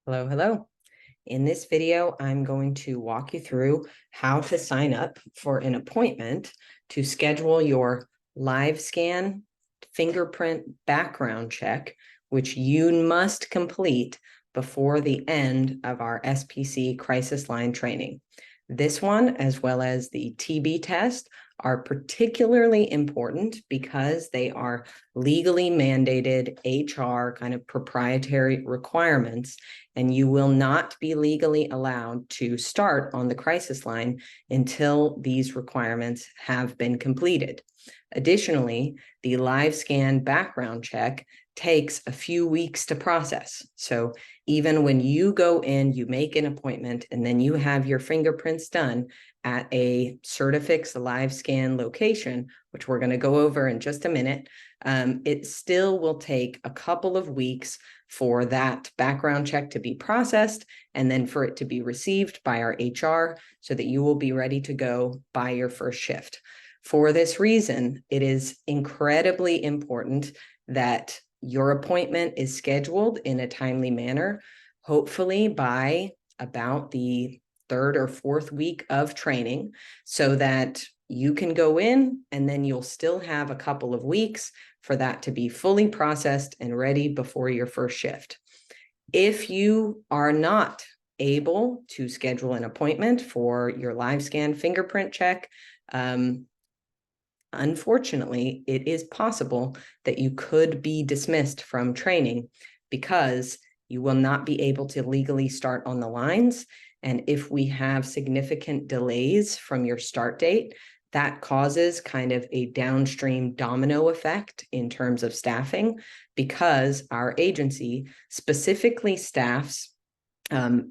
Hello, hello. In this video, I'm going to walk you through how to sign up for an appointment to schedule your Livescan fingerprint background check, which you must complete before the end of our SPC Crisis Line Training. This one, as well as the TB test, are particularly important because they are legally mandated HR kind of proprietary requirements, and you will not be legally allowed to start on the crisis line until these requirements have been completed. Additionally, the Livescan background check takes a few weeks to process. So even when you go in, you make an appointment, and then you have your fingerprints done at a Certifix Livescan location, which we're going to go over in just a minute, it still will take a couple of weeks for that background check to be processed and then for it to be received by our HR so that you will be ready to go by your first shift. For this reason, it is incredibly important that your appointment is scheduled in a timely manner, hopefully by about the third or fourth week of training, so that you can go in and then you'll still have a couple of weeks for that to be fully processed and ready before your first shift. If you are not able to schedule an appointment for your Livescan fingerprint check, unfortunately, it is possible that you could be dismissed from training because you will not be able to legally start on the lines. And if we have significant delays from your start date, that causes kind of a downstream domino effect in terms of staffing, because our agency specifically staffs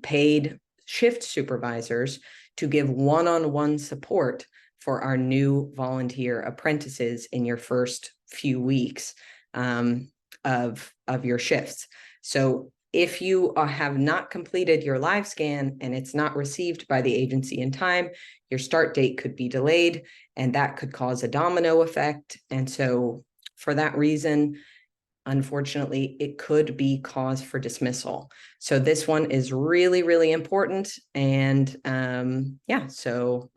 paid shift supervisors to give one-on-one support for our new volunteer apprentices in your first few weeks of your shifts. So if you have not completed your Livescan and it's not received by the agency in time, your start date could be delayed, and that could cause a domino effect. And so for that reason, unfortunately, it could be cause for dismissal. So this one is really, really important. And yeah, so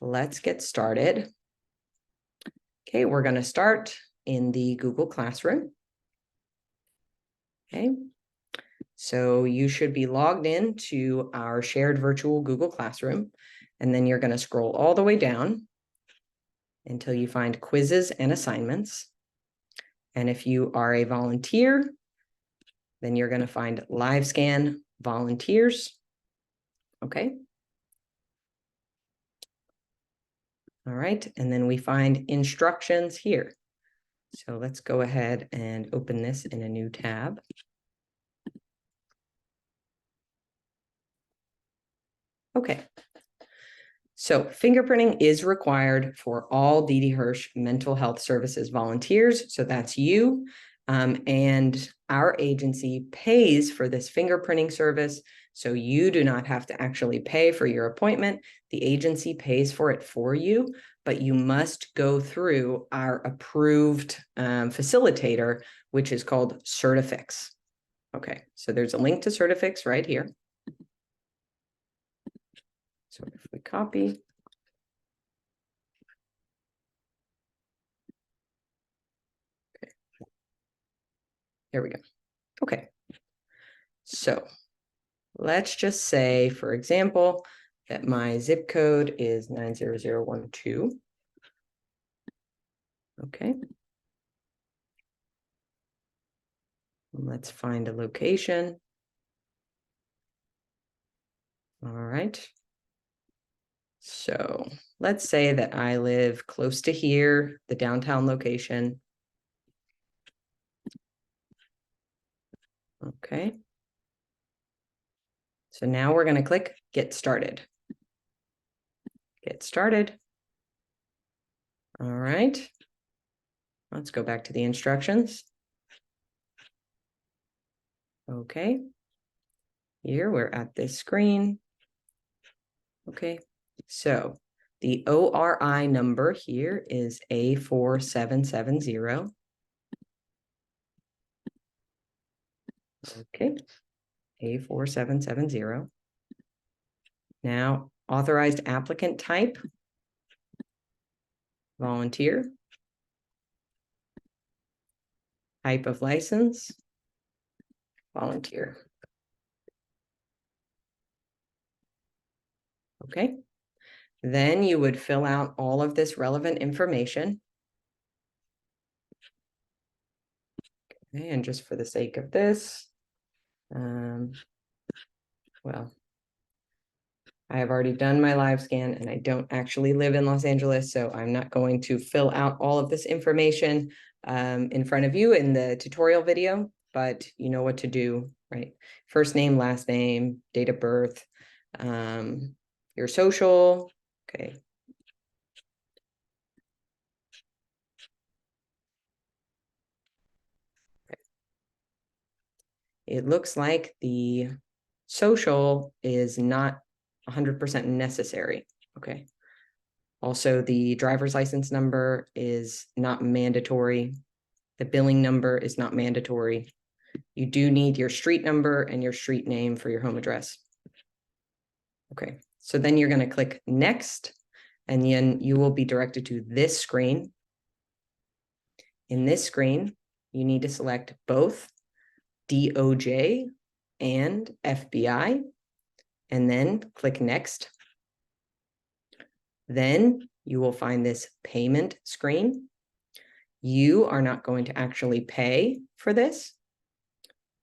let's get started. Okay, we're going to start in the Google Classroom. Okay, so you should be logged in to our shared virtual Google Classroom, and then you're going to scroll all the way down until you find quizzes and assignments. And if you are a volunteer, then you're going to find Livescan volunteers. Okay. All right, and then we find instructions here. So let's go ahead and open this in a new tab. Okay, so fingerprinting is required for all D.D. Hirsch Mental Health Services volunteers. So that's you. And our agency pays for this fingerprinting service. So you do not have to actually pay for your appointment. The agency pays for it for you, but you must go through our approved facilitator, which is called Certifix. Okay, so there's a link to Certifix right here. So if we copy. Okay. Here we go. Okay. So let's just say, for example, that my zip code is 90012. Okay. Let's find a location. All right. So let's say that I live close to here, the downtown location. Okay. So now we're going to click Get Started. Get started. All right. Let's go back to the instructions. Okay. Here we're at this screen. Okay. So the ORI number here is A4770. Okay. A4770. Now, authorized applicant type, volunteer. Type of license, volunteer. Okay. Then you would fill out all of this relevant information. Okay, and just for the sake of this, well, I have already done my live scan and I don't actually live in Los Angeles, so I'm not going to fill out all of this information in front of you in the tutorial video, but you know what to do, right? First name, last name, date of birth, your social, okay. It looks like the social is not 100% necessary. Okay. Also, the driver's license number is not mandatory. The billing number is not mandatory. You do need your street number and your street name for your home address. Okay. So then you're going to click next, and then you will be directed to this screen. In this screen, you need to select both DOJ and FBI, and then click next. Then you will find this payment screen. You are not going to actually pay for this.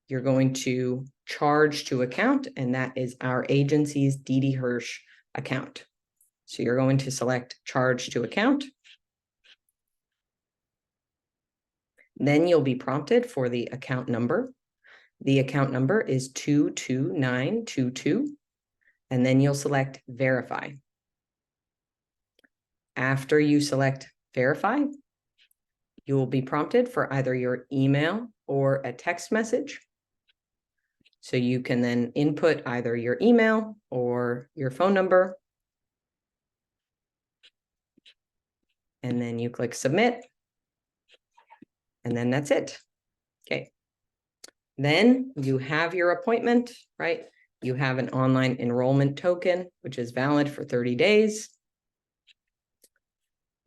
You're going to charge to account, and that is our agency's D.D. Hirsch account. So you're going to select charge to account. Then you'll be prompted for the account number. The account number is 22922, and then you'll select verify. After you select verify, you will be prompted for either your email or a text message. So you can then input either your email or your phone number. And then you click submit. And then that's it. Okay. Then you have your appointment, right? You have an online enrollment token, which is valid for 30 days.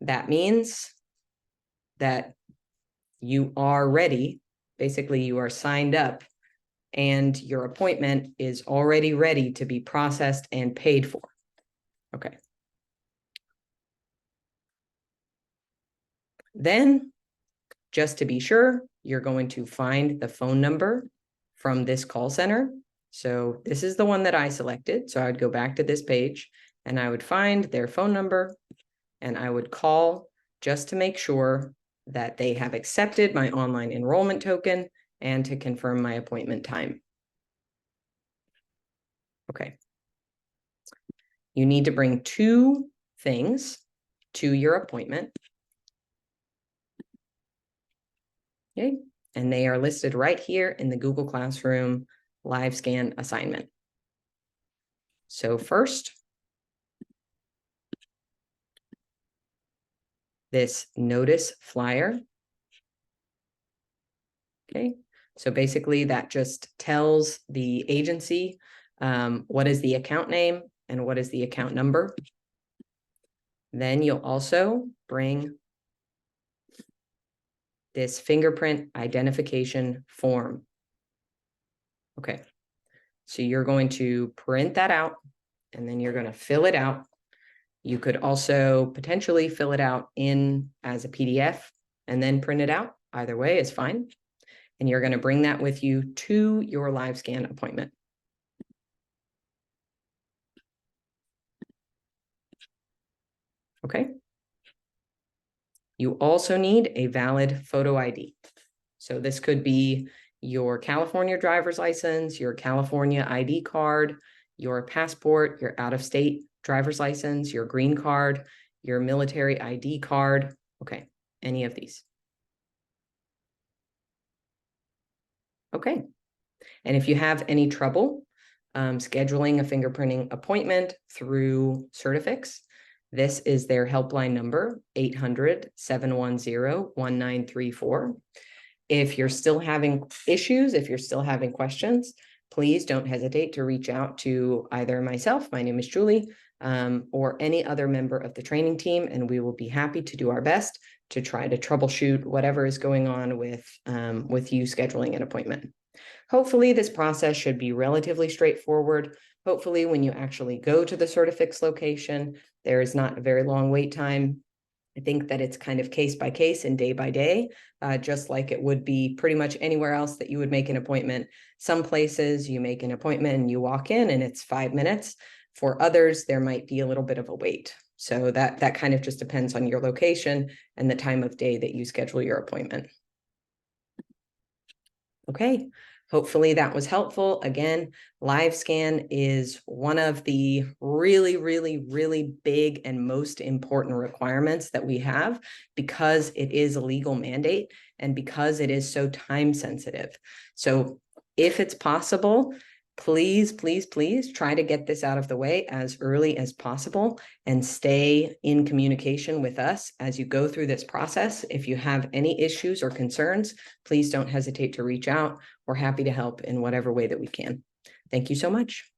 That means that you are ready. Basically, you are signed up and your appointment is already ready to be processed and paid for. Okay. Then, just to be sure, you're going to find the phone number from this call center. So this is the one that I selected. So I would go back to this page and I would find their phone number and I would call just to make sure that they have accepted my online enrollment token and to confirm my appointment time. Okay. You need to bring 2 things to your appointment. Okay. And they are listed right here in the Google Classroom Livescan assignment. So first, this notice flyer. Okay. So basically that just tells the agency what is the account name and what is the account number. Then you'll also bring this fingerprint identification form. Okay. So you're going to print that out and then you're going to fill it out. You could also potentially fill it out as a PDF and then print it out. Either way is fine. And you're going to bring that with you to your Livescan appointment. Okay. You also need a valid photo ID. So this could be your California driver's license, your California ID card, your passport, your out-of-state driver's license, your green card, your military ID card. Okay, any of these. Okay. And if you have any trouble scheduling a fingerprinting appointment through Certifix, this is their helpline number, 800-710-1934. If you're still having issues, if you're still having questions, please don't hesitate to reach out to either myself, my name is Julie, or any other member of the training team, and we will be happy to do our best to try to troubleshoot whatever is going on with you scheduling an appointment. Hopefully this process should be relatively straightforward. Hopefully when you actually go to the Certifix location, there is not a very long wait time. I think that it's kind of case by case and day by day, just like it would be pretty much anywhere else that you would make an appointment. Some places you make an appointment and you walk in and it's 5 minutes. For others, there might be a little bit of a wait. So that kind of just depends on your location and the time of day that you schedule your appointment. Okay, hopefully that was helpful. Again, Livescan is one of the really, really, really big and most important requirements that we have because it is a legal mandate and because it is so time sensitive. So if it's possible, please, please, please try to get this out of the way as early as possible and stay in communication with us as you go through this process. If you have any issues or concerns, please don't hesitate to reach out. We're happy to help in whatever way that we can. Thank you so much.